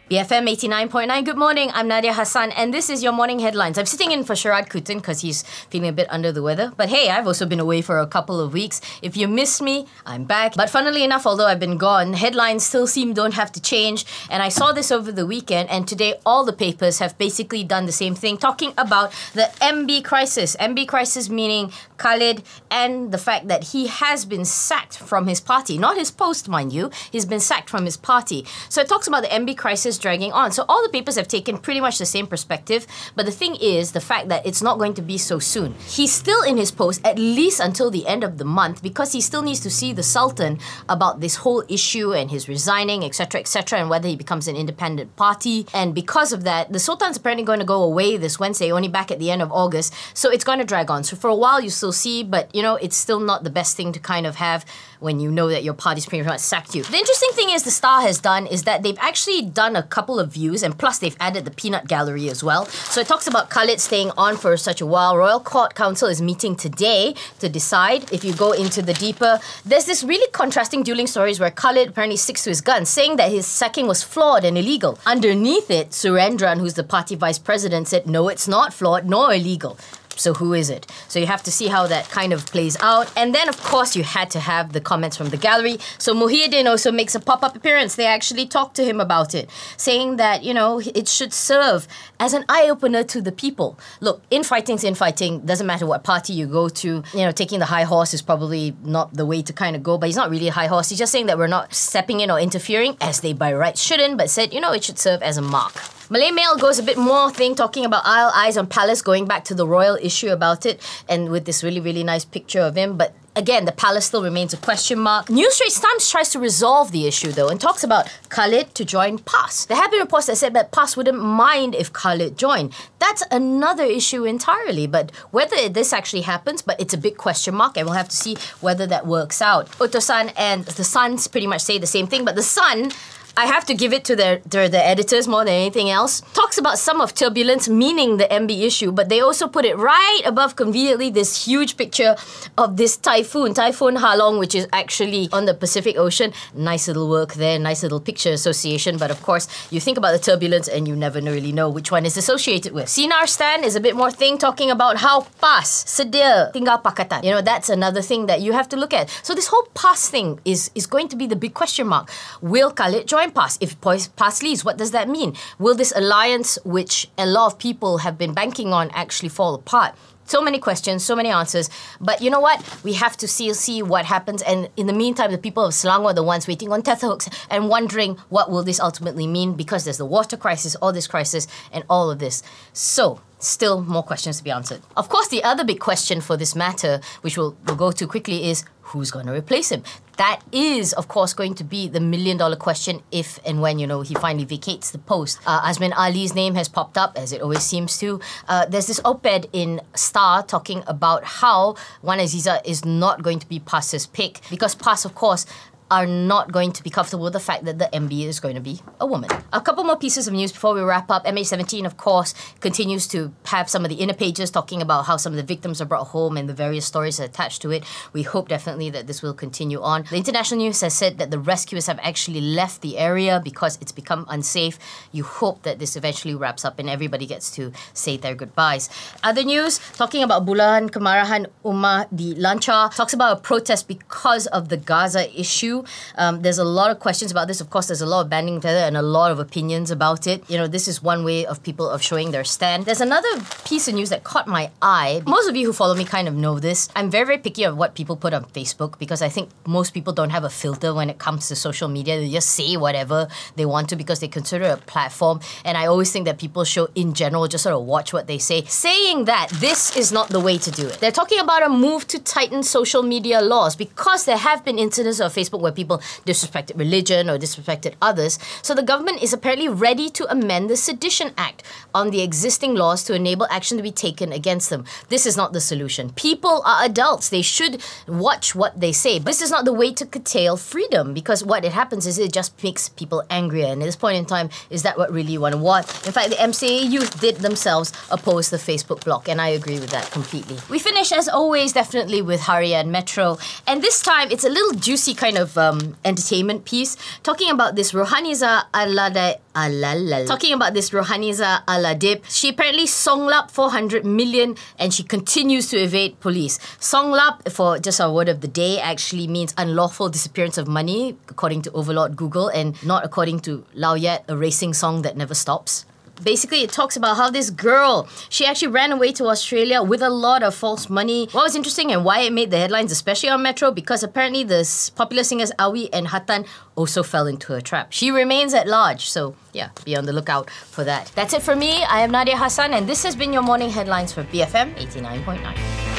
BFM 89.9. Good morning, I'm Nadia Hassan and this is your morning headlines. I'm sitting in for Sharad Kutin because he's feeling a bit under the weather. But hey, I've also been away for a couple of weeks. If you missed me, I'm back. But funnily enough, although I've been gone, headlines still don't have to change. And I saw this over the weekend and today all the papers have basically done the same thing, talking about the MB crisis. MB crisis meaning Khalid and the fact that he has been sacked from his party. Not his post, mind you. He's been sacked from his party. So it talks about the MB crisis dragging on. So all the papers have taken pretty much the same perspective, but the thing is the fact that it's not going to be so soon. He's still in his post at least until the end of the month because he still needs to see the Sultan about this whole issue and his resigning, etc., and whether he becomes an independent party. And because of that, the Sultan's apparently going to go away this Wednesday, only back at the end of August, so it's going to drag on. So for a while you still see, but you know, it's still not the best thing to kind of have when you know that your party's pretty much sacked you. The interesting thing is the Star has done is that they've actually done a couple of views, and plus they've added the peanut gallery as well. So it talks about Khalid staying on for such a while. Royal Court Council is meeting today to decide. If you go into the deeper, there's this really contrasting dueling stories where Khalid apparently sticks to his guns, saying that his sacking was flawed and illegal. Underneath it, Surendran, who's the party vice president, said, no, it's not flawed nor illegal. So who is it? So you have to see how that kind of plays out. And then, of course, you had to have the comments from the gallery. So Muhyiddin also makes a pop-up appearance. They actually talked to him about it, saying that, you know, it should serve as an eye-opener to the people. Look, infighting's infighting. Doesn't matter what party you go to. You know, taking the high horse is probably not the way to kind of go, but he's not really a high horse. He's just saying that we're not stepping in or interfering, as they by rights shouldn't, but said, you know, it should serve as a mark. Malay Mail goes a bit more thing, talking about All Eyes on Palace, going back to the royal issue about it, and with this really, really nice picture of him. But again, the palace still remains a question mark. New Straits Times tries to resolve the issue though and talks about Khalid to join PAS. There have been reports that said that PAS wouldn't mind if Khalid joined. That's another issue entirely, but whether this actually happens, but it's a big question mark and we'll have to see whether that works out. Utosan and the Suns pretty much say the same thing, but the Sun, I have to give it to the editors more than anything else, talks about some of turbulence, meaning the MB issue, but they also put it right above conveniently this huge picture of this Typhoon Halong, which is actually on the Pacific Ocean. Nice little work there, nice little picture association, but of course, you think about the turbulence and you never really know which one is associated with. Sinar Stan is a bit more thing, talking about how PAS, sedia, tinggal pakatan. You know, that's another thing that you have to look at. So this whole PAS thing is going to be the big question mark. Will Khalid join PAS? If PAS leaves, what does that mean? Will this alliance, which a lot of people have been banking on, actually fall apart? So many questions, so many answers. But you know what? We have to see what happens. And in the meantime, the people of Selangor are the ones waiting on tetherhooks and wondering what will this ultimately mean, because there's the water crisis, all this crisis, and all of this. So still more questions to be answered. Of course, the other big question for this matter, which we'll go to quickly, is who's going to replace him? That is, of course, going to be the million-dollar question if and when, you know, he finally vacates the post. Azmin Ali's name has popped up, as it always seems to. There's this op-ed in Star talking about how Wan Aziza is not going to be PAS's pick, because PAS, of course, are not going to be comfortable with the fact that the MB is going to be a woman. A couple more pieces of news before we wrap up. MH17, of course, continues to have some of the inner pages talking about how some of the victims are brought home and the various stories attached to it. We hope definitely that this will continue on. The international news has said that the rescuers have actually left the area because it's become unsafe. You hope that this eventually wraps up and everybody gets to say their goodbyes. Other news, talking about Bulahan Kemarahan Ummah di Lancar, talks about a protest because of the Gaza issue. There's a lot of questions about this. Of course, there's a lot of banding together and a lot of opinions about it. You know, this is one way of people of showing their stand. There's another piece of news that caught my eye. Most of you who follow me kind of know this. I'm very, very picky of what people put on Facebook because I think most people don't have a filter when it comes to social media. They just say whatever they want to because they consider it a platform. And I always think that people should, in general, just sort of watch what they say. Saying that, this is not the way to do it. They're talking about a move to tighten social media laws because there have been incidents on Facebook where people disrespected religion or disrespected others. So the government is apparently ready to amend the Sedition Act on the existing laws to enable action to be taken against them. This is not the solution. People are adults. They should watch what they say. This is not the way to curtail freedom, because what it happens is it just makes people angrier. And at this point in time, is that what really you want to want? In fact, the MCA youth did themselves oppose the Facebook block, and I agree with that completely. We finish, as always, definitely with Harian Metro. And this time, it's a little juicy kind of entertainment piece talking about this Rohaniza Aladip. She apparently songlap 400 million and she continues to evade police. Songlap, for just our word of the day, actually means unlawful disappearance of money, according to Overlord Google, and not according to Lao Yat, a racing song that never stops. Basically, it talks about how this girl, she actually ran away to Australia with a lot of false money. What was interesting and why it made the headlines, especially on Metro, because apparently the popular singers Awi and Hatan also fell into her trap. She remains at large, so yeah, be on the lookout for that. That's it for me. I am Nadia Hassan, and this has been your morning headlines for BFM 89.9.